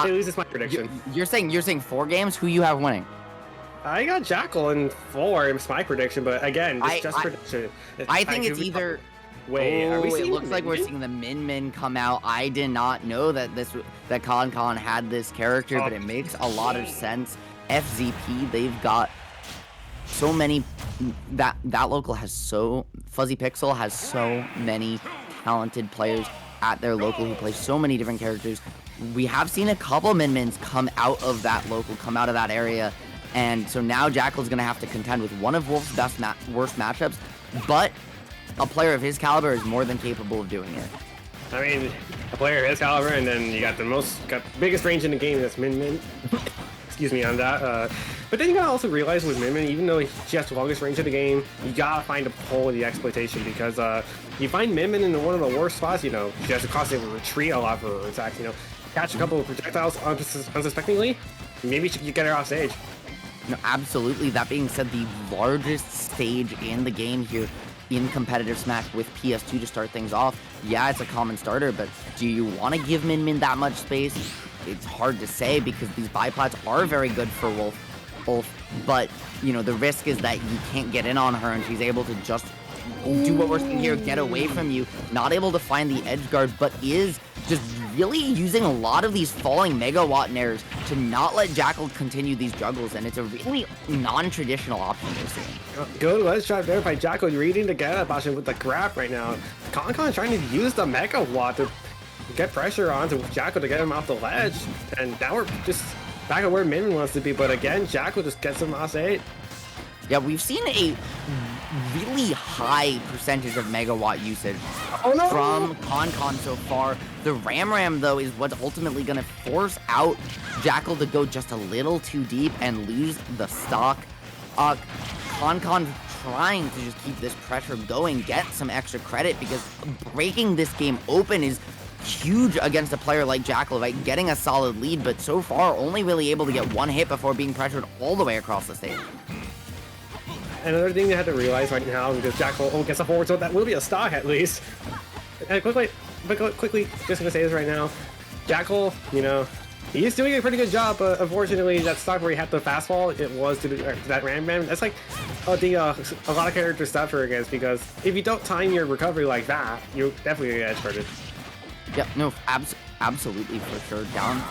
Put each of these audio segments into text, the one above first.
At least it's my prediction. You're saying 4 games? Who you have winning? I got Jakal in 4. It's my prediction, but again, it's just prediction. I think it's either. Wait, are we seeing it looks like we're seeing the MinMin come out. I did not know that ConCon had this character, but it makes a lot of sense. FZP, they've got so many. That local has Fuzzy Pixel has so many talented players at their local who play so many different characters. We have seen a couple MinMins come out of that local, come out of that area, and so now Jakal's gonna have to contend with one of Wolf's worst matchups, but a player of his caliber is more than capable of doing it. I mean, a player of his caliber, and then you got the biggest range in the game. That's MinMin. Excuse me on that. But then you gotta also realize with MinMin, even though she has the longest range of the game, you gotta find a hole in the exploitation because you find MinMin in one of the worst spots. You know, she has to constantly retreat a lot for her attacks. You know, catch a couple of projectiles unsuspectingly, maybe you get her off stage. No, absolutely. That being said, the largest stage in the game here in competitive Smash with PS2 to start things off. Yeah, it's a common starter, but do you want to give MinMin that much space? It's hard to say because these biplats are very good for Wolf, but you know the risk is that you can't get in on her and she's able to just do what we're seeing here, get away from you, not able to find the edge guard, but is just really using a lot of these falling megawatt nairs to not let Jakal continue these juggles, and it's a really non-traditional option we're seeing. Good ledge trap there by Jakal, reading the get-up option with the grab right now. ConCon trying to use the megawatt to get pressure onto Jakal to get him off the ledge, and now we're just back at where MinMin wants to be, but again, Jakal just gets him off 8. Yeah, we've seen a really high percentage of megawatt usage from ConCon so far. The Ram though is what's ultimately going to force out Jakal to go just a little too deep and lose the stock. ConCon trying to just keep this pressure going, get some extra credit, because breaking this game open is huge against a player like Jakal, right? Getting a solid lead, but so far only really able to get one hit before being pressured all the way across the stage. Another thing you have to realize right now, because Jakal gets a forward, so that will be a stock at least. And quickly, just gonna say this right now, Jakal, you know, he's doing a pretty good job, but unfortunately, that stock where he had the fastball, it was to that Ram. That's like a lot of characters suffer against, because if you don't time your recovery like that, you're definitely gonna get edge guarded. Yep, no, absolutely for sure. Down.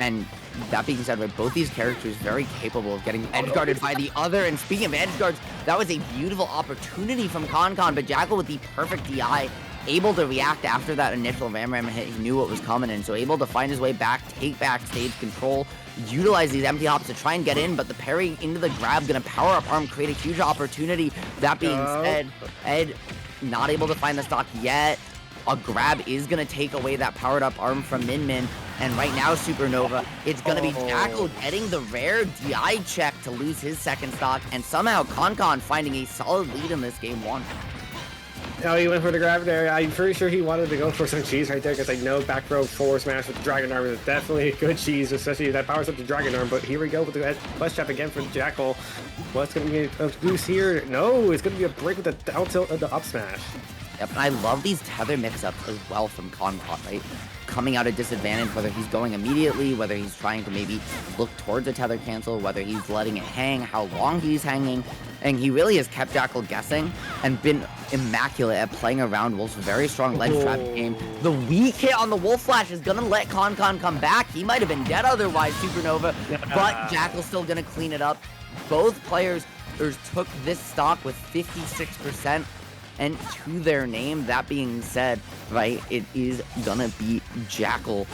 And that being said, right, both these characters very capable of getting edge guarded by the other. And speaking of edge guards, that was a beautiful opportunity from ConCon, but Jakal with the perfect DI, able to react after that initial Ram hit. He knew what was coming, and so able to find his way back, take back stage control, utilize these empty hops to try and get in, but the parry into the grab, gonna power up arm, create a huge opportunity. That being said, Ed not able to find the stock yet. A grab is going to take away that powered up arm from MinMin. And right now, Supernova, it's going to be Jakal getting the rare DI check to lose his second stock. And somehow ConCon finding a solid lead in this game 1. Oh, he went for the grab there. I'm pretty sure he wanted to go for some cheese right there, because I know back throw forward smash with the Dragon Arm is definitely a good cheese, especially if that powers up the Dragon Arm. But here we go with the flesh trap again from Jakal. What's going to be a boost here? No, it's going to be a break with the down tilt of the up smash. Yep, and I love these tether mix-ups as well from ConCon, right? Coming out at disadvantage, whether he's going immediately, whether he's trying to maybe look towards a tether cancel, whether he's letting it hang, how long he's hanging. And he really has kept Jakal guessing and been immaculate at playing around Wolf's very strong ledge trap game. The weak hit on the Wolf Flash is going to let ConCon come back. He might have been dead otherwise, Supernova, but Jakal's still going to clean it up. Both players took this stock with 56%. And to their name. That being said, right, it is gonna be Jakal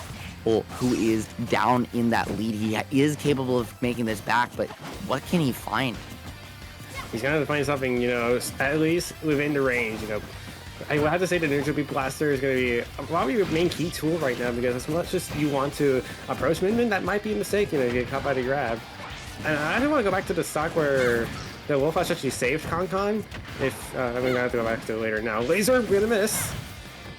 who is down in that lead. He is capable of making this back, but what can he find? He's gonna have to find something, you know, at least within the range. You know, I would have to say the Neutral Beam Blaster is gonna be probably your main key tool right now, because as much as you want to approach MinMin, that might be a mistake. You know, you get caught by the grab. And I don't want to go back to the stock where the Wolf Flash actually saved ConCon. If I'm gonna have to go back to it later. Now, Laser, we're gonna miss.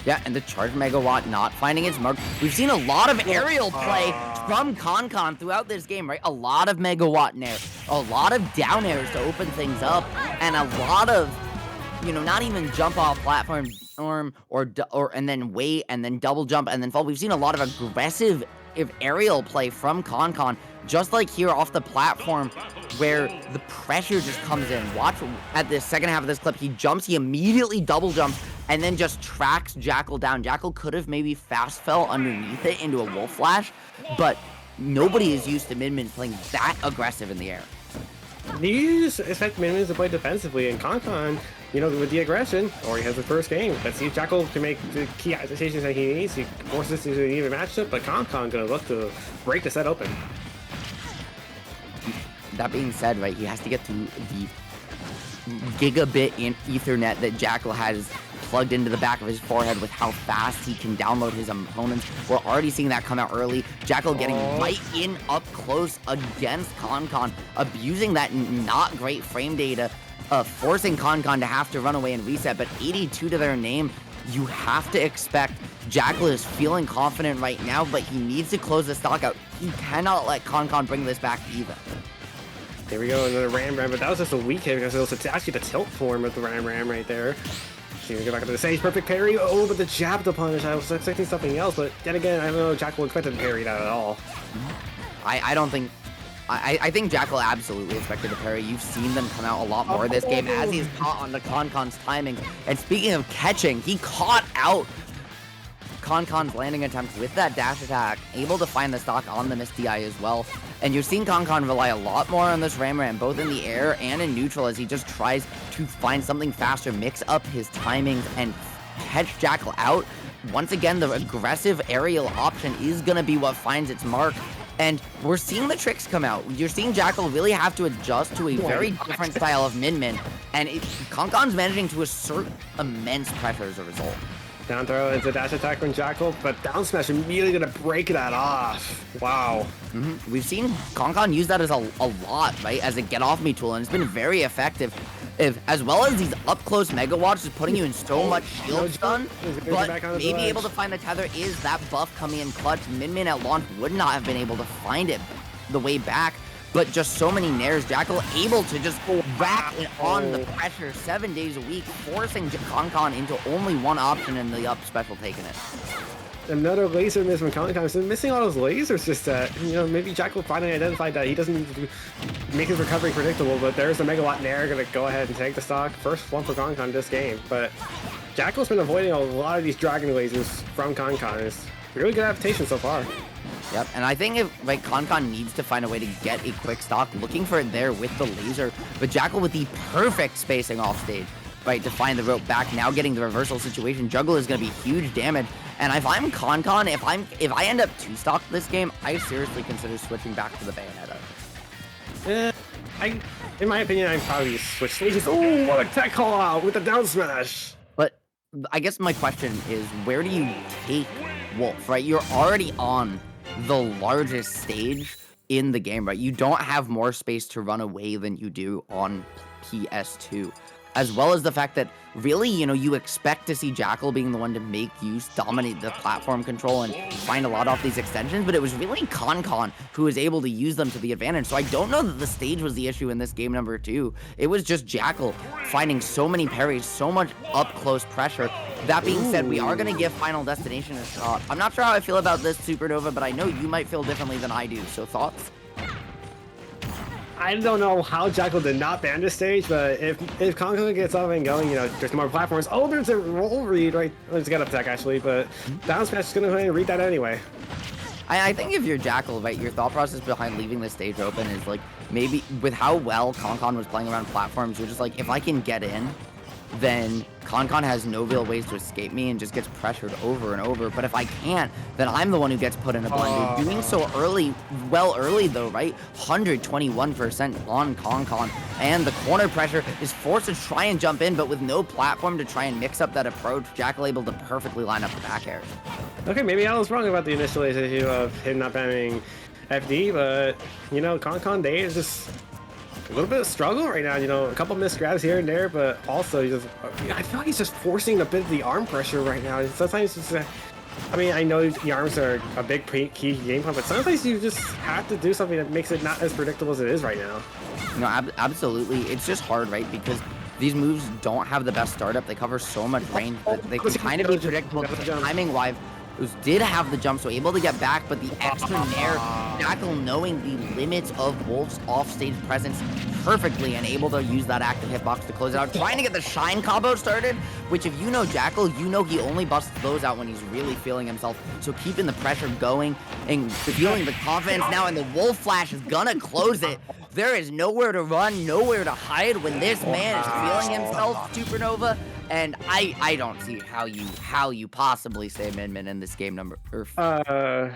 Yeah, and the charge megawatt not finding its mark. We've seen a lot of aerial play from ConCon throughout this game, right? A lot of megawatt nair, a lot of down airs to open things up, and a lot of, you know, not even jump off platform or and then wait and then double jump and then fall. We've seen a lot of aggressive aerial play from ConCon, just like here off the platform, where the pressure just comes in. Watch at the second half of this clip, he jumps, he immediately double jumps, and then just tracks Jakal down. Jakal could have maybe fast fell underneath it into a Wolf Flash, but nobody is used to MinMin playing that aggressive in the air. You just expect MinMin to play defensively, and ConCon, with the aggression, already has the first game. Let's see if Jakal can make the key adaptations that he needs. He forces this to an even matchup, but ConCon gonna look to break the set open. That being said, right, he has to get through the gigabit in Ethernet that Jakal has plugged into the back of his forehead with how fast he can download his opponents. We're already seeing that come out early. Jakal getting right in up close against ConCon, abusing that not great frame data, forcing ConCon to have to run away and reset, but 82 to their name. You have to expect Jakal is feeling confident right now, but he needs to close the stock out. He cannot let ConCon bring this back either. There we go, another Ram, but that was just a weak hit because it was actually the tilt form of the Ram right there. See, we go back to the stage, perfect parry. Oh, but the jab to punish. I was expecting something else, but then again, I don't know if Jakal expected to parry that at all. I don't think... I think Jakal absolutely expected to parry. You've seen them come out a lot more this game as he's caught on the ConCon's timing. And speaking of catching, he caught out ConCon's landing attempt with that dash attack, able to find the stock on the Miss DI as well. And you're seeing ConCon rely a lot more on this Ram, both in the air and in neutral, as he just tries to find something faster, mix up his timings, and catch Jakal out. Once again, the aggressive aerial option is going to be what finds its mark. And we're seeing the tricks come out. You're seeing Jakal really have to adjust to a very different style of MinMin. And ConCon's managing to assert immense pressure as a result. Down throw into dash attack from Jakal, but down smash immediately gonna break that off. Wow. We've seen ConCon use that as a lot, right? As a get off me tool, and it's been very effective. As well as these up close mega watch is putting you in so much shield stun, but maybe able to find the tether is that buff coming in clutch. MinMin at launch would not have been able to find it the way back, but just so many nairs. Jakal able to just go back and on the pressure 7 days a week, forcing ConCon into only one option and the up special taking it. Another laser miss from ConCon. So missing all those lasers, just that, maybe Jakal finally identified that he doesn't need to make his recovery predictable, but there's the Megawatt Nair gonna go ahead and take the stock. First one for ConCon this game, but Jakal's been avoiding a lot of these dragon lasers from ConCon. It's really good adaptation so far. Yep, and I think if ConCon needs to find a way to get a quick stock, looking for it there with the laser, but Jakal with the perfect spacing off stage, right, to find the rope back. Now getting the reversal situation, juggle is going to be huge damage. And if I'm ConCon, if I end up 2-stock this game, I seriously consider switching back to the Bayonetta. In my opinion, I'd probably switch stages. Oh, what a tech call out with the down smash! But I guess my question is, where do you take Wolf, right? You're already on the largest stage in the game, right? You don't have more space to run away than you do on PS2. As well as the fact that really, you expect to see Jakal being the one to make use, dominate the platform control, and find a lot off these extensions, but it was really ConCon who was able to use them to the advantage. So I don't know that the stage was the issue in this game number 2. It was just Jakal finding so many parries, so much up-close pressure. That being said, we are going to give Final Destination a shot. I'm not sure how I feel about this, Supernova, but I know you might feel differently than I do, so thoughts? I don't know how Jakal did not ban this stage, but if ConCon gets up and going, there's more platforms. Oh, there's a roll read, right? There's a get up attack, actually, but down smash is going to go ahead and read that anyway. I think if you're Jakal, right, your thought process behind leaving the stage open is maybe with how well ConCon was playing around platforms, you're just if I can get in, then ConCon has no real ways to escape me and just gets pressured over and over. But if I can't, then I'm the one who gets put in a blender. Doing so early though, right? 121% on ConCon. And the corner pressure is forced to try and jump in, but with no platform to try and mix up that approach, Jakal able to perfectly line up the back air. Okay, maybe I was wrong about the initial issue of him not banning FD, but, ConCon Day is just a little bit of struggle right now, a couple missed grabs here and there, but also I feel like he's just forcing a bit of the arm pressure right now. Sometimes it's I know the arms are a big key game plan, but sometimes you just have to do something that makes it not as predictable as it is right now. No, absolutely. It's just hard, right? Because these moves don't have the best startup. They cover so much range that they can kind of be predictable timing-wise. did have the jump, so able to get back, but the extra nair, Jakal knowing the limits of Wolf's offstage presence perfectly and able to use that active hitbox to close it out. Trying to get the Shine combo started, which if you know Jakal, you know he only busts those out when he's really feeling himself. So keeping the pressure going and feeling the confidence now, and the Wolf Flash is gonna close it. There is nowhere to run, nowhere to hide when this man is feeling himself, Supernova. And I don't see how you possibly say MinMin in this game number. I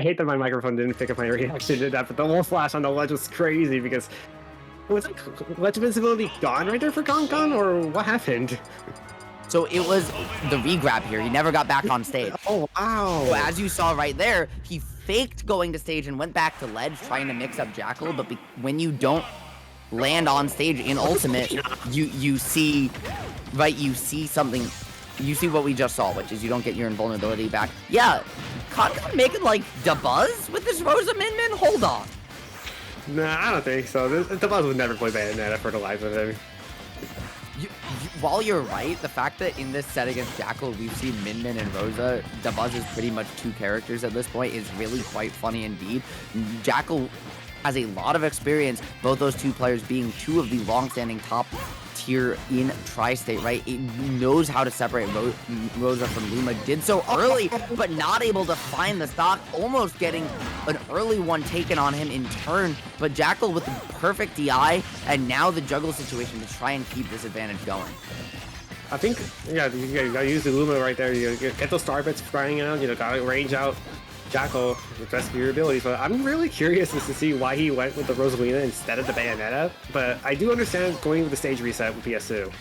hate that my microphone didn't pick up my reaction to that, but the Wolf Flash on the ledge was crazy because was it ledge invincibility gone right there for ConCon, or what happened? So it was the regrab here. He never got back on stage. Oh wow! So as you saw right there, he faked going to stage and went back to ledge trying to mix up Jakal, but when you don't land on stage in ultimate, you see, right, you see something, you see what we just saw, which is you don't get your invulnerability back. Yeah, ConCon making like the buzz with this Rosa MinMin? Hold on. Nah, I don't think so. The Buzz would never play Bayonetta for the life of him. While you're right, the fact that in this set against Jakal, we've seen MinMin and Rosa, Dabuz is pretty much two characters at this point, is really quite funny indeed. Jakal has a lot of experience, both those two players being two of the long-standing top tier in Tri-State, right? It knows how to separate Rosa from Luma. Did so early, but not able to find the stock, almost getting an early one taken on him in turn. But Jakal with the perfect DI, and now the juggle situation to try and keep this advantage going. I think, yeah, you gotta use the Luma right there. You get those star bits frying out, gotta range out Jakal with the best of your abilities, but I'm really curious as to see why he went with the Rosalina instead of the Bayonetta, but I do understand going with the stage reset with PS2.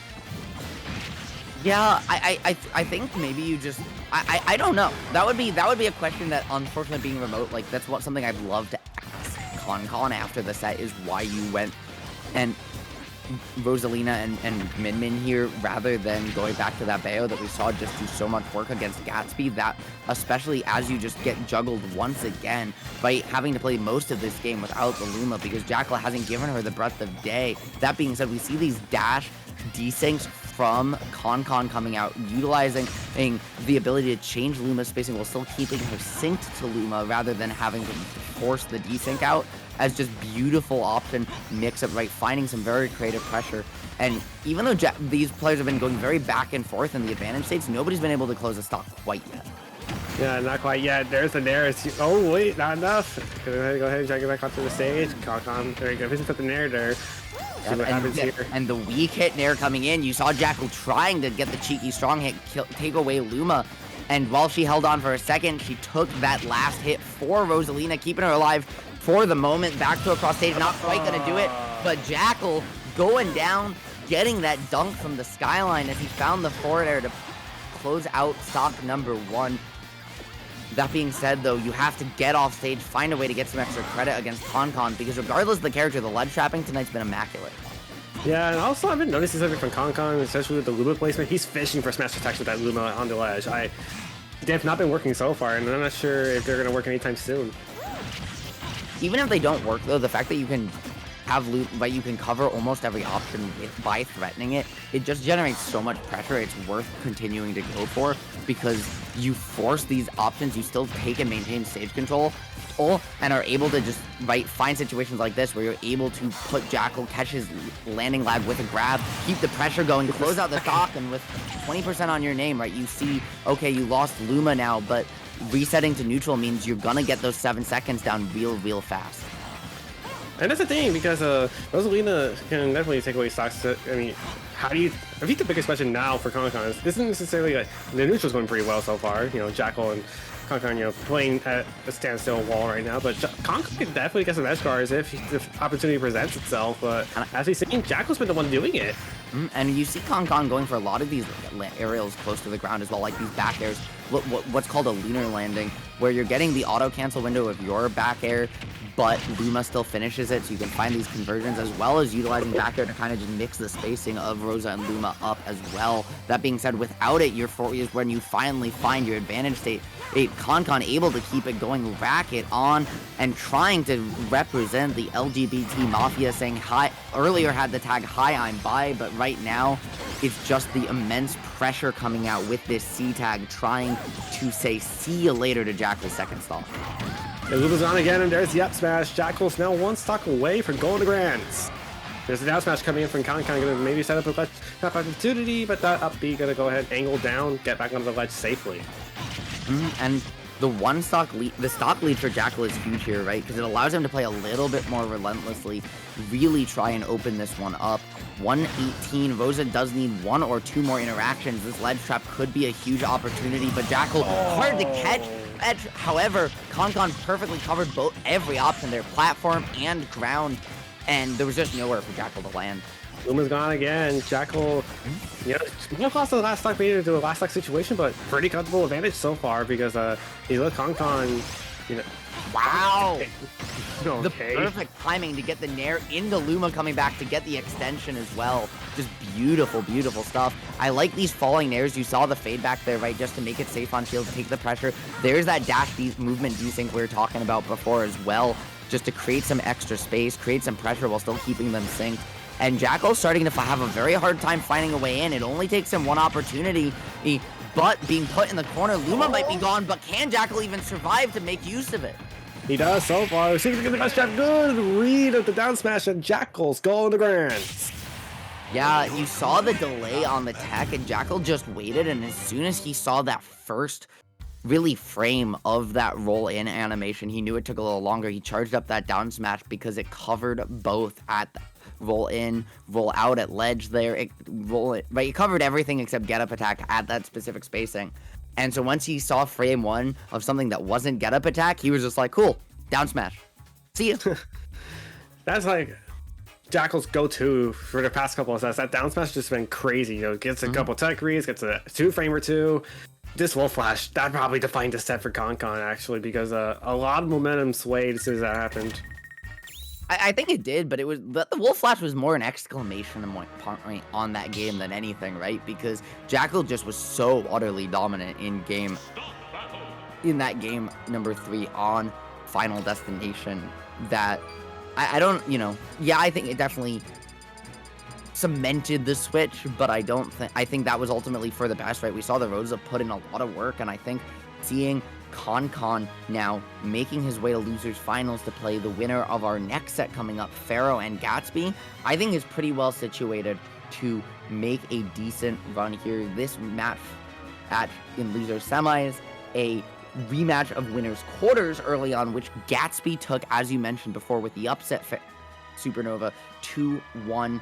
Yeah, I think maybe you just, I don't know. That would be a question that, unfortunately, being remote, like, that's something I'd love to ask ConCon after the set, is why you went and Rosalina and MinMin here, rather than going back to that Bayo that we saw just do so much work against Gatsby, that especially as you just get juggled once again by having to play most of this game without the Luma, because Jakal hasn't given her the breadth of day. That being said, we see these dash desyncs from ConCon coming out, utilizing the ability to change Luma's spacing while still keeping her synced to Luma rather than having to force the desync out, as just beautiful option mix up, right, finding some very creative pressure. And even though these players have been going very back and forth in the advantage states, nobody's been able to close the stock quite yet. Yeah, not quite yet. There's the Nair. Oh wait, not enough. Go ahead and try to get back onto the stage. ConCon, there you go. Put the Nair there. See what happens here. And the weak hit Nair coming in. You saw Jakal trying to get the cheeky strong hit, take away Luma. And while she held on for a second, she took that last hit for Rosalina, keeping her alive for the moment. Back to across stage, not quite gonna do it, but Jakal going down, getting that dunk from the skyline as he found the forward air to close out stock number one. That being said, though, you have to get off stage, find a way to get some extra credit against ConCon, because regardless of the character, the ledge trapping tonight's been immaculate. Yeah, and also I've been noticing something from ConCon, especially with the Luma placement. He's fishing for smash attacks with that Luma on the ledge. They've not been working so far, and I'm not sure if they're going to work anytime soon. Even if they don't work, though, the fact that you can have loot, but you can cover almost every option by threatening it, it just generates so much pressure. It's worth continuing to go for, because you force these options, you still take and maintain stage control, and are able to just find situations like this where you're able to put Jakal, catch his landing lag with a grab, keep the pressure going, close out the stock, and with 20% on your name, right, you see, okay, you lost Luma now, but resetting to neutral means you're gonna get those 7 seconds down real fast. And that's the thing, because Rosalina can definitely take away stocks. I mean, I think the biggest question now for ConCon is, this isn't necessarily like, the neutral's going pretty well so far, Jakal and ConCon, playing at a standstill wall right now, but ConCon can definitely get some edge guards if the opportunity presents itself, but as we've seen, Jakal's been the one doing it. And you see ConCon going for a lot of these aerials close to the ground as well, like these back airs, what's called a lunar landing, where you're getting the auto cancel window of your back air but Luma still finishes it, so you can find these conversions as well as utilizing back air to kind of just mix the spacing of Rosa and Luma up as well. That being said, without it, your 4 is when you finally find your advantage state. ConCon able to keep it going, racket on, and trying to represent the LGBT mafia, saying hi. Earlier had the tag "Hi, I'm bi," but right now it's just the immense pressure coming out with this C tag, trying to say "see you later" to Jakal's second stock. The loop is on again, and there's the up smash. Jakal's now 1 stock away from going to grands. There's a down smash coming in from ConCon, gonna maybe set up a ledge opportunity, but that up B gonna go ahead, angle down, get back onto the ledge safely. And the stock lead for Jakal is huge here, right? Because it allows him to play a little bit more relentlessly, really try and open this one up. 118, Rosa does need 1 or 2 more interactions. This ledge trap could be a huge opportunity, but Jakal hard to catch. However, ConCon perfectly covered every option there, platform and ground, and there was just nowhere for Jakal to land. Luma's gone again. Jakal, you know, lost the last stock meter to a last stock situation, but pretty comfortable advantage so far because he's with ConCon, you know. Wow! Okay. The perfect timing to get the Nair into Luma coming back to get the extension as well. Just beautiful, beautiful stuff. I like these falling Nairs. You saw the fade back there, right? Just to make it safe on shield, take the pressure. There's that dash movement desync we were talking about before as well, just to create some extra space, create some pressure while still keeping them synced. And Jakal's starting to have a very hard time finding a way in. It only takes him 1 opportunity, but being put in the corner, Luma might be gone, but can Jakal even survive to make use of it? He does so far. Seems to get the best shot. Good read of the down smash, and Jakal's going to grands. Yeah, you saw the delay on the tech, and Jakal just waited, and as soon as he saw that first really frame of that roll-in animation, he knew it took a little longer. He charged up that down smash because it covered both at roll in, roll out at ledge there, right? It covered everything except get up attack at that specific spacing. And so once he saw frame 1 of something that wasn't get up attack, he was just like, cool, down smash. See ya. That's like Jakal's go-to for the past couple of sets. That down smash just been crazy. You know, gets a couple tech reads, gets a 2 frame or 2. This Wolf Flash, that probably defined the set for ConCon actually, because a lot of momentum swayed as soon as that happened. I think it did, but the Wolf Flash was more an exclamation point on that game than anything, right? Because Jakal just was so utterly dominant in that game number 3 on Final Destination that I don't, I think it definitely cemented the switch, but I think that was ultimately for the best, right? We saw the Rosa put in a lot of work, and I think seeing ConCon now making his way to losers finals to play the winner of our next set coming up, Pharaoh and Gatsby, I think is pretty well situated to make a decent run here. This match in losers semis, a rematch of winners quarters early on, which Gatsby took, as you mentioned before, with the upset Supernova 2-1.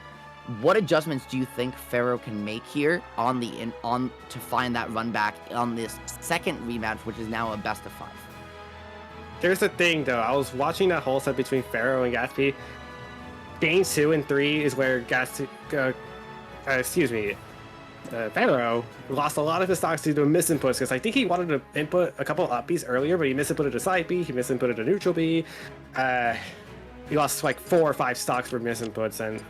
What adjustments do you think Pharaoh can make here to find that run back on this second rematch, which is now a best of 5? There's the thing though, I was watching that whole set between Pharaoh and Gatsby. Game 2 and 3 is where Pharaoh lost a lot of his stocks due to misinputs, because I think he wanted to input a couple of up Bs earlier, but he misinputted a side B, he misinputted a neutral B. He lost like 4 or 5 stocks for misinputs, and